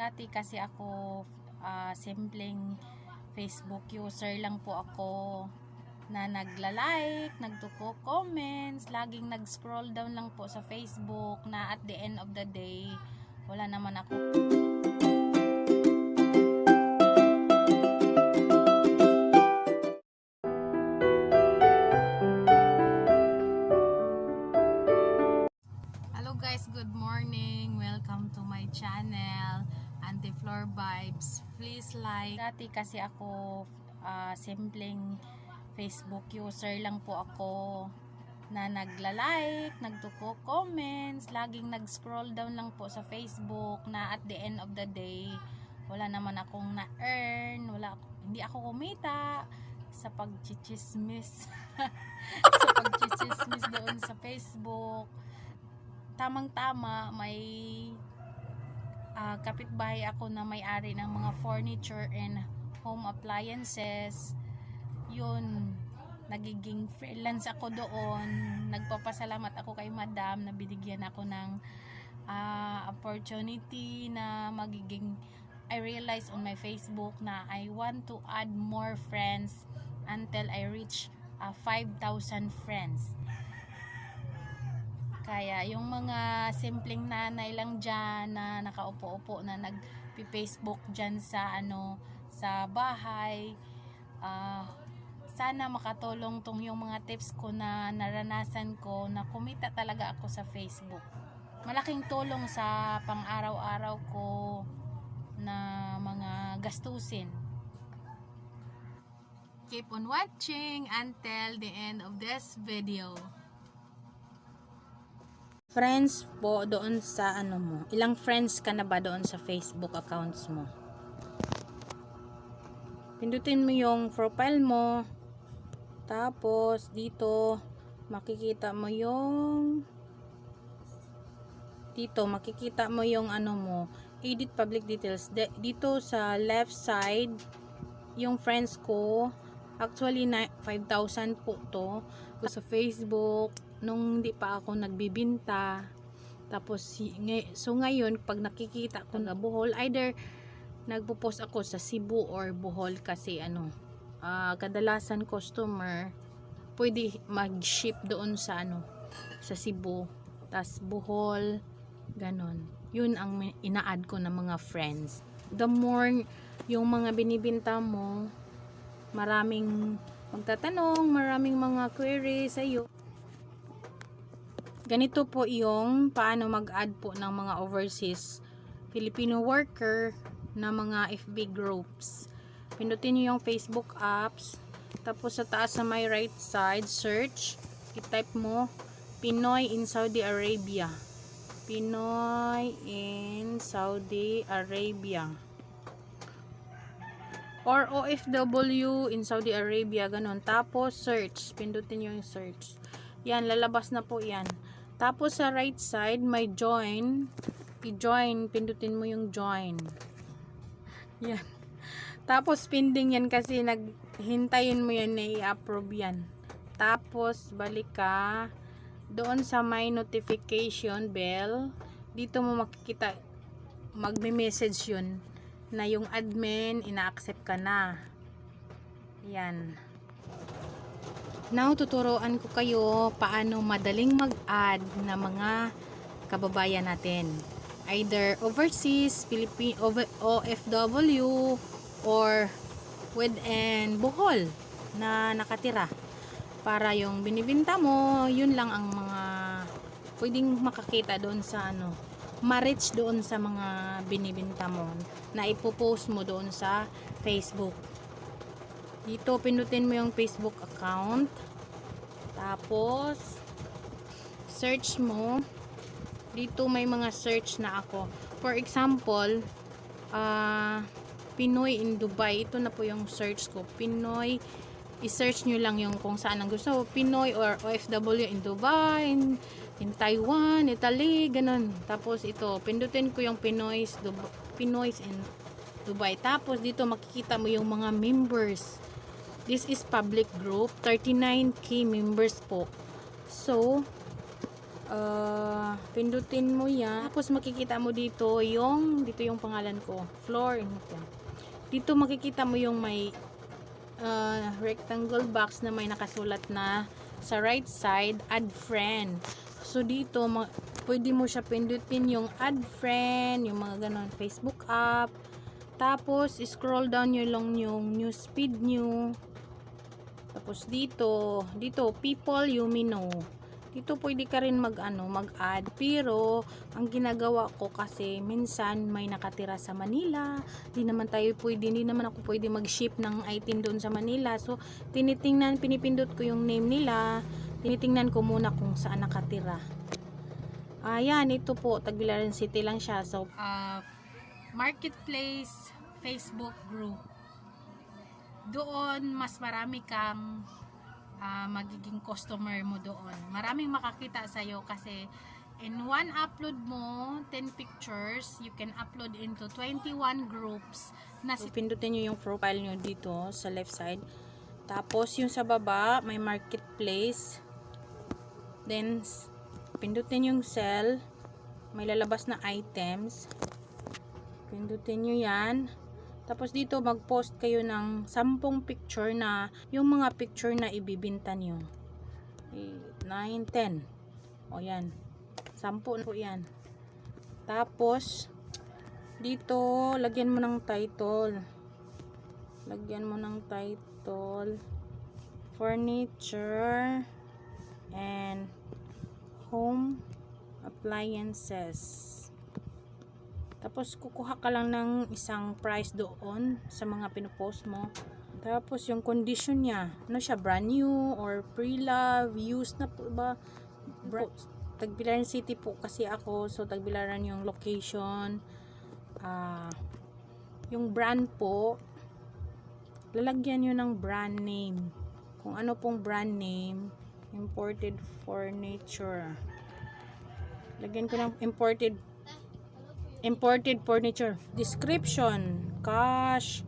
Dati kasi ako simpleng Facebook user lang po ako na nagla-like, nagtuko-comments, laging nag-scroll down lang po sa Facebook na at the end of the day, wala naman ako. Hello guys, good morning. Welcome to my channel, Anti-Floor Vibes. Please like. Dati kasi ako simpleng Facebook user lang po ako na nagla-like, nagtuko-comments, laging nag-scroll down lang po sa Facebook na at the end of the day, wala naman akong na-earn, hindi ako kumita sa pagchichismis sa pagchichismis doon sa Facebook. Tamang-tama, may kapitbahay ako na may-ari ng mga furniture and home appliances. Yun, nagiging freelance ako doon. Nagpapasalamat ako kay madam na binigyan ako ng opportunity na I realized on my Facebook na I want to add more friends until I reach 5,000 friends. Kaya yung mga simpleng nanay lang dyan na nakaupo-upo na nag-Facebook dyan sa sa bahay, sana makatulong tong yung mga tips ko na naranasan ko na kumita talaga ako sa Facebook. Malaking tulong sa pang-araw-araw ko na mga gastusin. Keep on watching until the end of this video. Friends po doon sa mo. Ilang friends ka na ba doon sa Facebook accounts mo? Pindutin mo yung profile mo. Tapos dito makikita mo yung mo, edit public details. Dito sa left side yung friends ko. Actually 5,000 po to sa Facebook nung hindi pa ako nagbibinta. Tapos so ngayon pag nakikita ko na Bohol, either nagpo-post ako sa Cebu or Bohol kasi kadalasan customer pwede mag-ship doon sa sa Cebu, tas Bohol, ganon. Yun ang ina-add ko na mga friends. The more yung mga binibenta mo, maraming magtatanong, maraming mga query sa iyo. Ganito po yung paano mag-add po ng mga overseas Filipino worker na mga FB groups. Pindutin niyo yung Facebook apps, tapos sa taas sa may right side search, i-type mo Pinoy in Saudi Arabia. Pinoy in Saudi Arabia or OFW in Saudi Arabia, ganon. Tapos search, pindutin niyo yung search. Yan, lalabas na po yan. Tapos sa right side may join, i-join, pindutin mo yung join. Yan. Tapos pending yan kasi hintayin mo yan na i-approve yan. Tapos balik ka doon sa may notification bell. Dito mo makikita, magme-message yun na yung admin ina-accept ka na. Yan. Now tuturuan ko kayo paano madaling mag-add na mga kababayan natin, either overseas, Philippine, OFW, or within Bohol na nakatira, para yung binibinta mo, yun lang ang mga pwedeng makakita doon sa ma-reach doon sa mga binibinta mo na ipopost mo doon sa Facebook. Dito pindutin mo yung Facebook account, tapos search mo. Dito may mga search na ako. For example, Pinoy in Dubai. Ito na po yung search ko. Pinoy. I-search nyo lang yung kung saan ang gusto. Pinoy or OFW in Dubai, in Taiwan, Italy, ganun. Tapos ito, pindutin ko yung Pinoy's in Dubai. Tapos dito makikita mo yung mga members. This is public group. 39k members po. So, pindutin mo yan. Tapos makikita mo dito yung pangalan ko, floor. Dito makikita mo yung may rectangle box na may nakasulat na sa right side, add friend. So dito pwede mo siya pindutin yung add friend, yung mga ganon, Facebook app. Tapos scroll down nyo lang yung news feed nyo. Tapos dito people you may know. Dito pwede ka rin mag-add, pero ang ginagawa ko kasi minsan may nakatira sa Manila, hindi naman ako pwede mag-ship ng item doon sa Manila. So pinipindot ko yung name nila, tinitingnan ko muna kung saan nakatira. Ayan, ito po, Tagbilaran City lang siya. So marketplace Facebook group. Doon mas marami kang magiging customer mo doon. Maraming makakita sa'yo kasi in one upload mo 10 pictures, you can upload into 21 groups. So, pindutin nyo yung profile nyo dito sa left side. Tapos yung sa baba may marketplace, then pindutin yung sell, may lalabas na items, pindutin nyo yan. Tapos dito mag-post kayo ng 10 picture na yung mga picture na ibibinta nyo. 8, 9, 10. O yan. 10 po yan. Tapos dito lagyan mo ng title. Lagyan mo ng title. Furniture and home appliances. Tapos kukuha ka lang ng isang price doon sa mga pinupost mo. Tapos yung condition niya, ano siya, brand new or pre-love, used na po ba? Tagbilaran City po kasi ako, so Tagbilaran yung location. Yung brand po, lalagyan nyo ng brand name. Kung ano pong brand name, imported furniture. Lagyan ko ng imported furniture. Description, cash,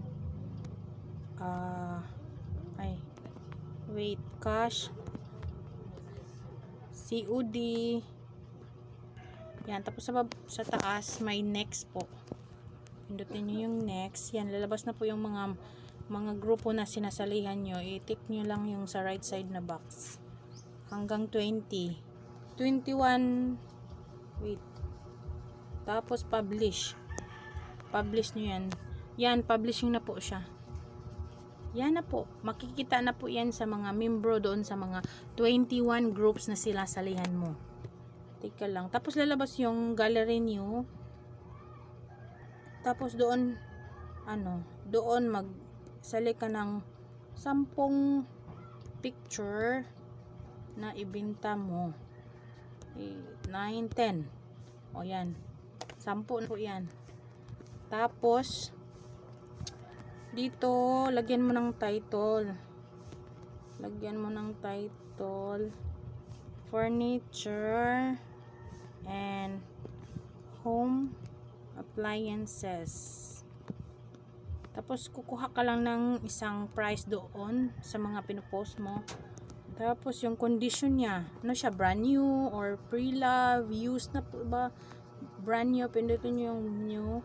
cash, COD. Yan, tapos sa taas may next po. Pindutin nyo yung next. Yan, lalabas na po yung mga grupo na sinasalihan nyo. I-tick nyo lang yung sa right side na box. Hanggang 20. 21. Wait. Tapos publish nyo yan. Yan, publishing na po siya. Yan na po, makikita na po yan sa mga membro doon sa mga 21 groups na sila salihan mo. Teka lang, tapos lalabas yung gallery nyo. Tapos doon magsali ka ng 10 picture na ibenta mo. 8, 9, 10. O yan, 10 po yan. Tapos dito lagyan mo ng title. Furniture and home appliances. Tapos kukuha ka lang ng isang price doon sa mga pinupost mo. Tapos yung condition niya, ano siya, brand new or pre-love, used na po ba? Brand new, pindutin nyo yung new.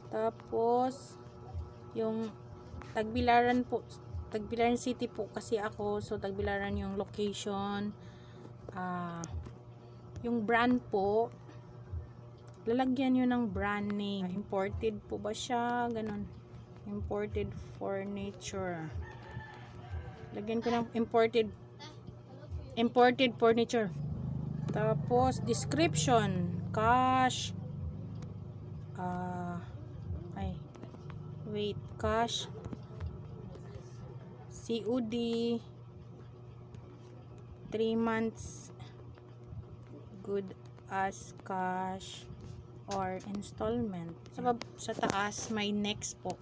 Tapos yung Tagbilaran City po kasi ako, so Tagbilaran yung location. Yung brand po, lalagyan nyo ng brand name. Imported po ba siya? Ganon. Imported furniture. Lagyan ko ng imported furniture. Tapos description, cash, cash, COD, 3 months, good as cash or installment. Sa taas may next po.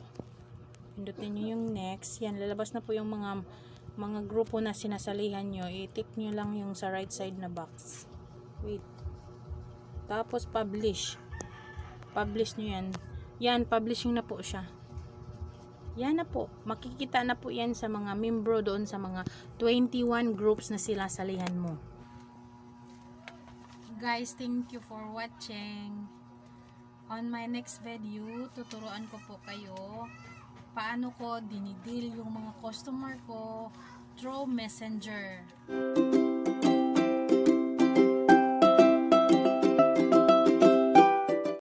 Pindutin nyo yung next. Yan, lalabas na po yung mga grupo na sinasalihan nyo. I-tick nyo lang yung sa right side na box. Wait. Tapos publish nyo yan. Yan, publishing na po siya. Yan na po, makikita na po yan sa mga membro doon sa mga 21 groups na sila salihan mo. guys, thank you for watching. On my next video, tuturuan ko po kayo paano ko dinidil yung mga customer ko through messenger.